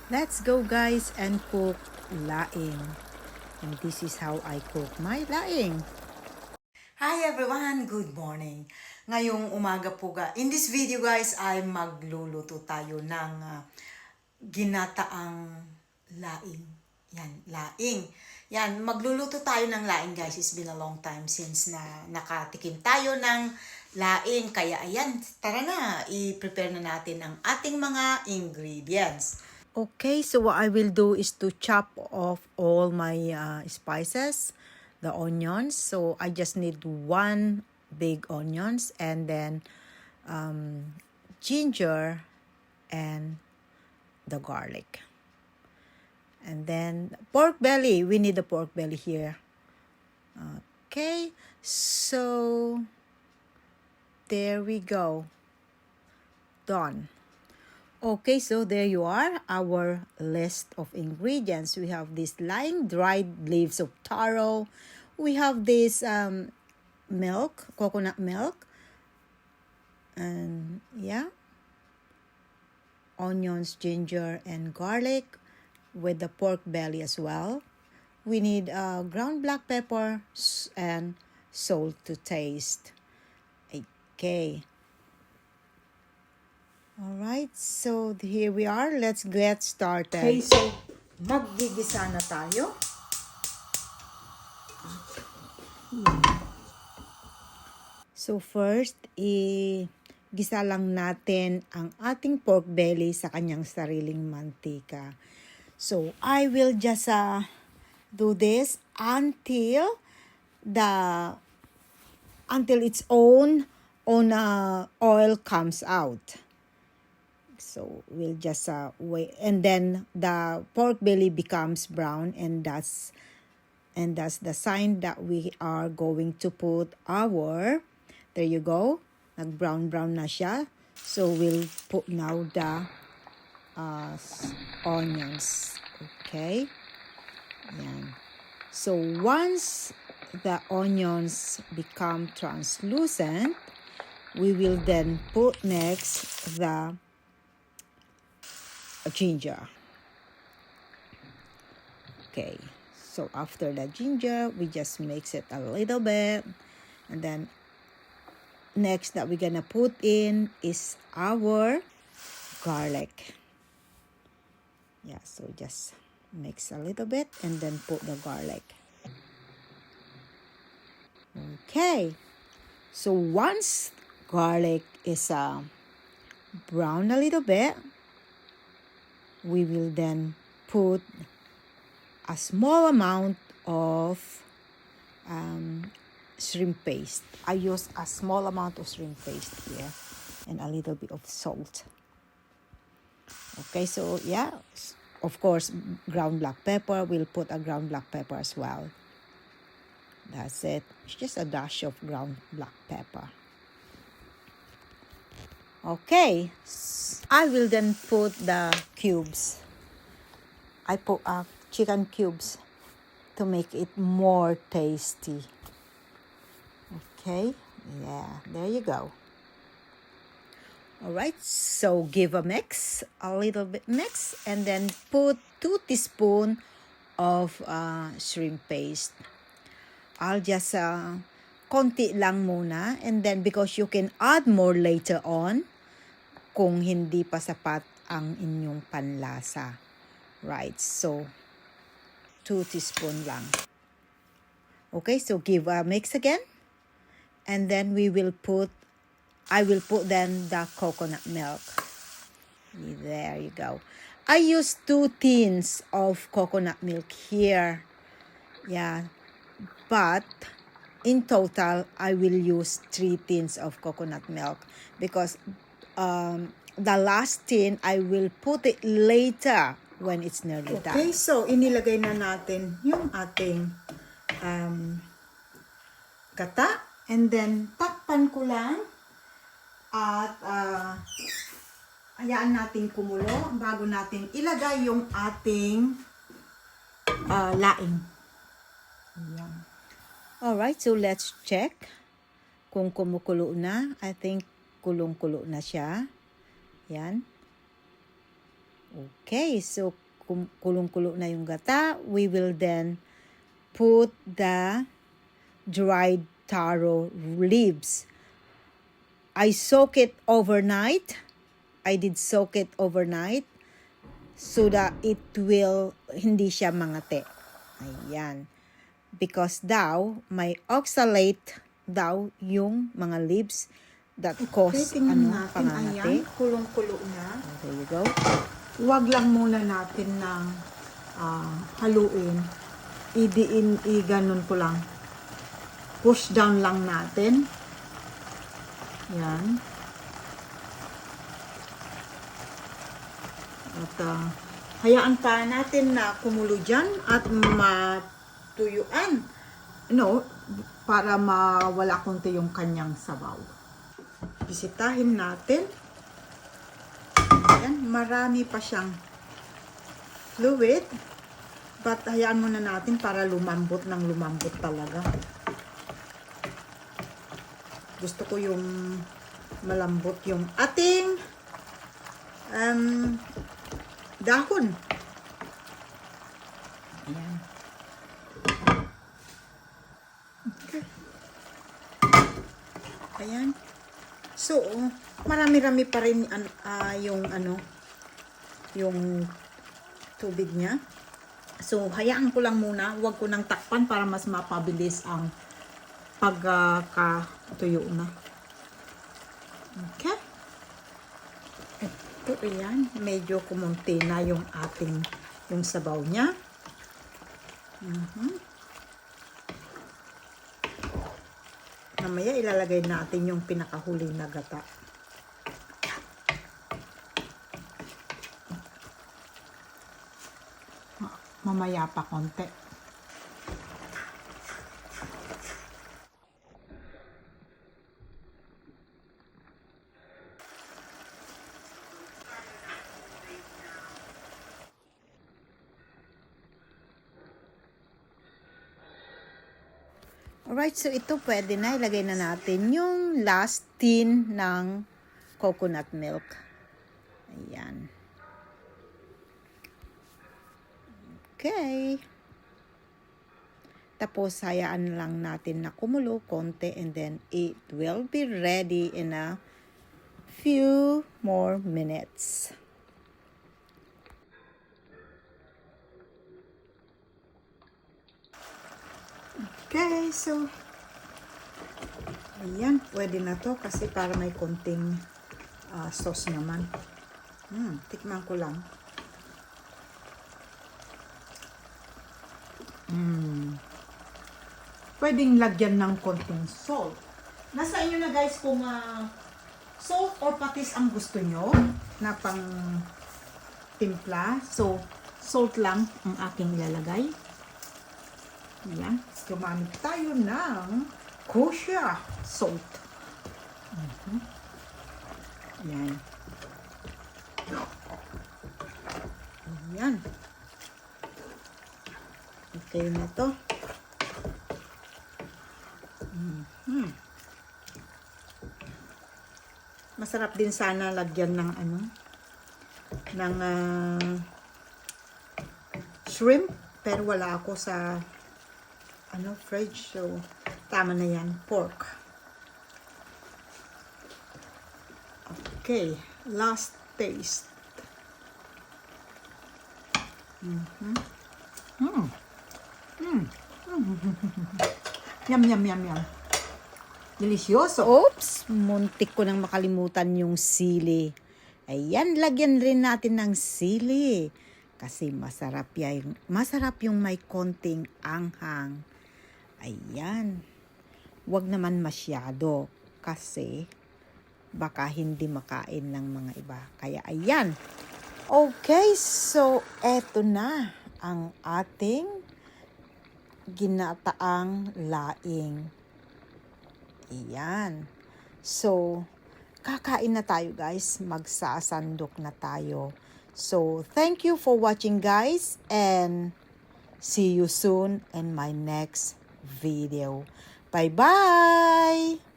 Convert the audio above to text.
Let's go guys and cook laing. And this is how I cook my laing. Hi everyone! Good morning! Ngayong umaga po in this video guys ay magluluto tayo ng ginataang laing. Yan, laing. Yan, magluluto tayo ng laing guys. It's been a long time since na nakatikim tayo ng laing. Kaya ayan, tara na, i-prepare na natin ang ating mga ingredients. Okay, so what I will do is to chop off all my spices, the onions. So I just need one big onions and then ginger and the garlic. And then pork belly. We need the pork belly here. Okay, so there we go. Done. Okay, so there you are, our list of ingredients. We have this laing, dried leaves of taro. We have this milk, coconut milk. And yeah, onions, ginger, and garlic with the pork belly as well. We need ground black pepper and salt to taste. Okay. Alright, so here we are. Let's get started. Okay, so maggigisa na tayo. So first, gisa lang natin ang ating pork belly sa kanyang sariling mantika. So I will just do this until its own oil comes out. So we'll just wait, and then the pork belly becomes brown, and that's the sign that we are going to put our. There you go, nag-brown na siya. So we'll put now the onions. Okay, yan. So once the onions become translucent, we will then put next the ginger. Okay, so after the ginger, we just mix it a little bit, and then next that we're gonna put in is our garlic. Yeah, so just mix a little bit and then put the garlic. Okay, so once garlic is brown a little bit, we will then put a small amount of shrimp paste. I use a small amount of shrimp paste here and a little bit of salt. Okay, so yeah, of course, ground black pepper. We'll put a ground black pepper as well. That's it. It's just a dash of ground black pepper. Okay, I will then put the cubes. I put chicken cubes to make it more tasty. Okay, yeah, there you go. All right, so give a little bit mix, and then put 2 teaspoons of shrimp paste. I'll just konti lang muna, and then because you can add more later on kung hindi pa sapat ang inyong panlasa. Right, so 2 teaspoons lang. Okay, so give a mix again, and then I will put then the coconut milk. There you go. I use 2 tins of coconut milk here. Yeah, but in total, I will use 3 tins of coconut milk because the last tin, I will put it later when it's nearly done. Okay, so inilagay na natin yung ating gata. And then, takpan ko lang. At hayaan natin kumulo bago natin ilagay yung ating laing. Ayan. Alright, so let's check kung kumukulo na. I think kulong-kulo na siya. Yan. Okay, so kulong-kulo na yung gata. We will then put the dried taro leaves. I soak it overnight. I did soak it overnight so that it will hindi siya mangate. Ayan. Because daw, may oxalate daw yung mga leaves that cause pangangate. Ayan, kulong-kulo na. There you go. Huwag lang muna natin ng haluin. Ganun ko lang. Push down lang natin. Yan. At hayaan pa natin na kumulo dyan at matuyuan. Para mawala konti yung kanyang sabaw. Bisitahin natin. Ayan, marami pa siyang fluid. But hayaan muna natin para lumambot ng lumambot talaga. Gusto ko yung malambot yung ating dahon. Ayan. Okay. Ayan. So, marami-rami pa rin yung tubig niya. So, hayaan ko lang muna. Huwag ko nang takpan para mas mapabilis ang pagkatuyo na. Okay. Ito, ayan. Medyo kumunti na yung sabaw niya. Mamaya ilalagay natin yung pinakahuli na gata. Mamaya pa konti. Alright, so ito pwede na. Ilagay na natin yung last tin ng coconut milk. Ayan. Okay. Tapos, hayaan lang natin na kumulo konti and then it will be ready in a few more minutes. Okay, so ayan, pwede na to kasi para may konting sauce naman. Tikman ko lang. Pwedeng lagyan ng konting salt. Nasa inyo na guys kung salt or patis ang gusto nyo na pang timpla. So, salt lang ang aking ilalagay. Ayan. Gumamit tayo ng kosher salt. Ayan. Ayan. Okay na to. Masarap din sana lagyan ng shrimp, pero wala ako sa fridge, so tama na yan, pork. Okay, last taste. Yum, yum, yum, yum. Delicioso. Oops, muntik ko nang makalimutan yung sili. Ayan, lagyan rin natin ng sili. Kasi masarap yung may konting anghang. Ayan. Huwag naman masyado kasi baka hindi makain ng mga iba. Kaya ayan. Okay, so eto na ang ating ginataang laing. Ayan. So, kakain na tayo guys. Magsasandok na tayo. So, thank you for watching guys and see you soon in my next video. Bye-bye!